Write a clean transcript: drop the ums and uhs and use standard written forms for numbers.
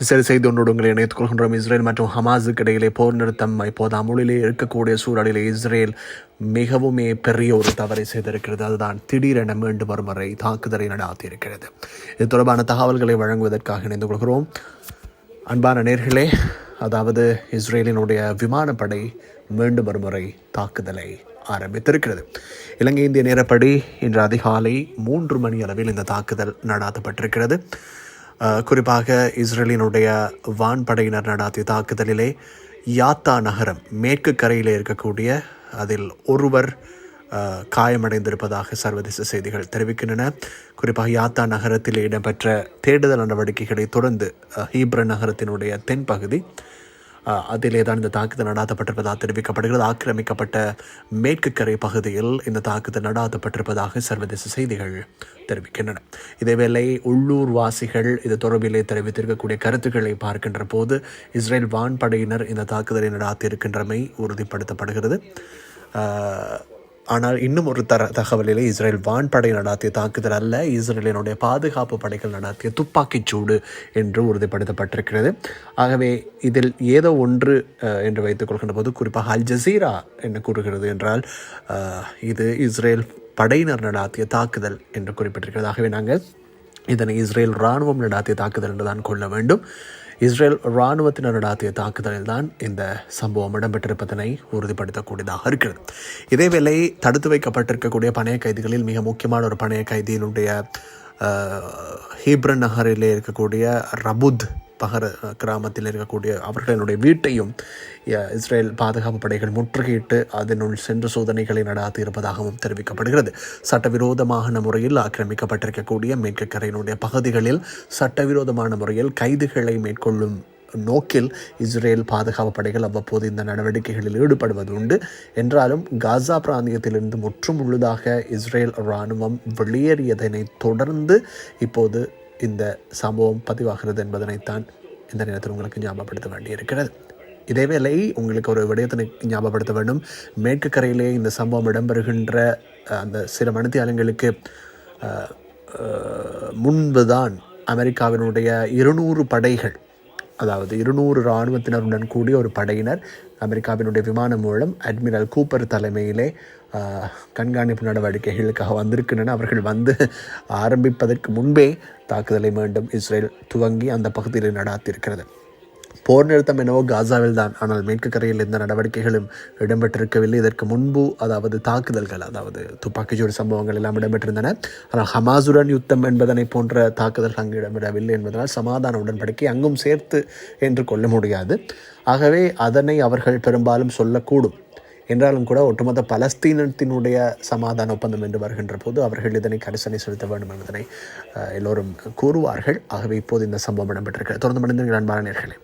சரி, செய்தி ஒன்றோடு உங்களை இணைத்துக் கொள்கின்றோம். இஸ்ரேல் மற்றும் ஹமாஸுக்கு இடையிலே போர் நிறுத்தம் இப்போது அமுலிலே இருக்கக்கூடிய சூழலிலே இஸ்ரேல் மிகவும் பெரிய ஒரு தவறை செய்திருக்கிறது. அதுதான் திடீரென மீண்டும் ஒருமுறை தாக்குதலை நடாத்தியிருக்கிறது. இது தொடர்பான தகவல்களை வழங்குவதற்காக இணைந்து கொள்கிறோம். அன்பான நேர்களே, அதாவது இஸ்ரேலினுடைய விமானப்படை மீண்டும் ஒருமுறை தாக்குதலை ஆரம்பித்திருக்கிறது. இலங்கை இந்திய நேரப்படி இன்று அதிகாலை 3 மணி அளவில் இந்த தாக்குதல் நடாத்தப்பட்டிருக்கிறது. குறிப்பாக இஸ்ரேலினுடைய வான்படையினர் நடாத்திய தாக்குதலிலே யாத்தா நகரம் மேற்கு கரையில் இருக்கக்கூடிய அதில் ஒருவர் காயமடைந்திருப்பதாக சர்வதேச செய்திகள் தெரிவிக்கின்றன. குறிப்பாக யாத்தா நகரத்தில் இடம்பெற்ற தேடுதல் நடவடிக்கைகளை தொடர்ந்து ஹீப்ரன் நகரத்தினுடைய தென்பகுதி அதிலே தான் இந்த தாக்குதல் நடாத்தப்பட்டிருப்பதாக தெரிவிக்கப்படுகிறது. ஆக்கிரமிக்கப்பட்ட மேற்கு கரை பகுதியில் இந்த தாக்குதல் நடாத்தப்பட்டிருப்பதாக சர்வதேச செய்திகள் தெரிவிக்கின்றன. இதேவேளை உள்ளூர் வாசிகள் இது தொடர்பிலே தெரிவித்திருக்கக்கூடிய கருத்துக்களை பார்க்கின்ற போது இஸ்ரேல் வான்படையினர் இந்த தாக்குதலை நடாத்தியிருக்கின்றமை உறுதிப்படுத்தப்படுகிறது. ஆனால் இன்னும் ஒரு தகவலிலே இஸ்ரேல் வான்படை நடாத்திய தாக்குதல் அல்ல, இஸ்ரேலினுடைய பாதுகாப்பு படைகள் நடாத்திய துப்பாக்கிச்சூடு என்று உறுதிப்படுத்தப்பட்டிருக்கிறது. ஆகவே இதில் ஏதோ ஒன்று என்று வைத்துக் கொள்கின்ற போது குறிப்பாக அல் ஜசீரா என்ன கூறுகிறது என்றால் இது இஸ்ரேல் படையினர் நடாத்திய தாக்குதல் என்று குறிப்பிட்டிருக்கிறது. ஆகவே நாங்கள் இதனை இஸ்ரேல் இராணுவம் நடாத்திய தாக்குதல் என்று தான் கொள்ள வேண்டும். இஸ்ரேல் இராணுவத்தினர் நடாத்திய தாக்குதலில் தான் இந்த சம்பவம் இடம்பெற்றிருப்பதனை உறுதிப்படுத்தக்கூடியதாக இருக்கிறது. இதேவேளை தடுத்து வைக்கப்பட்டிருக்கக்கூடிய பணைய கைதிகளில் மிக முக்கியமான ஒரு பணைய கைதியினுடைய ஹீப்ரன் நகரிலே இருக்கக்கூடிய ரபுத் பகர கிராமத்தில் இருக்கக்கூடிய அவர்களுடைய வீட்டையும் இஸ்ரேல் பாதுகாப்பு படைகள் முற்றுகையிட்டு அதனுள் சென்று சோதனைகளை நடாத்தி இருப்பதாகவும் தெரிவிக்கப்படுகிறது. சட்டவிரோதமான முறையில் ஆக்கிரமிக்கப்பட்டிருக்கக்கூடிய மேற்கு கரையினுடைய பகுதிகளில் சட்டவிரோதமான முறையில் கைதுகளை மேற்கொள்ளும் நோக்கில் இஸ்ரேல் பாதுகாப்பு படைகள் அவ்வப்போது இந்த நடவடிக்கைகளில் ஈடுபடுவது உண்டு. என்றாலும் காசா பிராந்தியத்திலிருந்து முற்றுமுழுதாக இஸ்ரேல் இராணுவம் வெளியேறியதனை தொடர்ந்து இப்போது இந்த சம்பவம் பதிவாகிறது என்பதனைத்தான் இந்த நேரத்தில் உங்களுக்கு ஞாபகப்படுத்த வேண்டியிருக்கிறது. இதேவேளை உங்களுக்கு ஒரு விடயத்தினை ஞாபகப்படுத்த வேண்டும். மேற்கு கரையிலே இந்த சம்பவம் இடம்பெறுகின்ற அந்த சில மணித்தியாலங்களுக்கு முன்புதான் அமெரிக்காவினுடைய 200 படைகள், அதாவது 200 இராணுவத்தினருடன் கூடிய ஒரு படையினர் அமெரிக்காவினுடைய விமானம் மூலம் அட்மிரல் கூப்பர் தலைமையிலே கண்காணிப்பு நடவடிக்கைகளுக்காக வந்திருக்கின்றன. அவர்கள் வந்து ஆரம்பிப்பதற்கு முன்பே தாக்குதலை மீண்டும் இஸ்ரேல் துவங்கி அந்த பகுதியில் நடாத்தியிருக்கிறது. போர் நிறுத்தம் என்னவோ காசாவில் தான், ஆனால் மேற்கு கரையில் எந்த நடவடிக்கைகளும் இடம்பெற்றிருக்கவில்லை. இதற்கு முன்பு அதாவது தாக்குதல்கள், அதாவது துப்பாக்கிச்சூடு சம்பவங்கள் எல்லாம் இடம்பெற்றிருந்தன. ஆனால் ஹமாஸுடன் யுத்தம் என்பதனை போன்ற தாக்குதல்கள் அங்கு இடம்பெறவில்லை என்பதனால் சமாதான உடன்படிக்கை அங்கும் சேர்த்து என்று கொள்ள முடியாது. ஆகவே அதனை அவர்கள் பெரும்பாலும் சொல்லக்கூடும். என்றாலும் கூட ஒட்டுமொத்த பலஸ்தீனத்தினுடைய சமாதான ஒப்பந்தம் என்று வருகின்ற போது அவர்கள் இதனை கரிசனை செலுத்த வேண்டும் என்பதனை எல்லோரும் கூறுவார்கள். ஆகவே இப்போது இந்த சம்பவம் இடம்பெற்றிருக்கிறது. தொடர்ந்து மனிதர்கள் அன்பான நேயர்களே.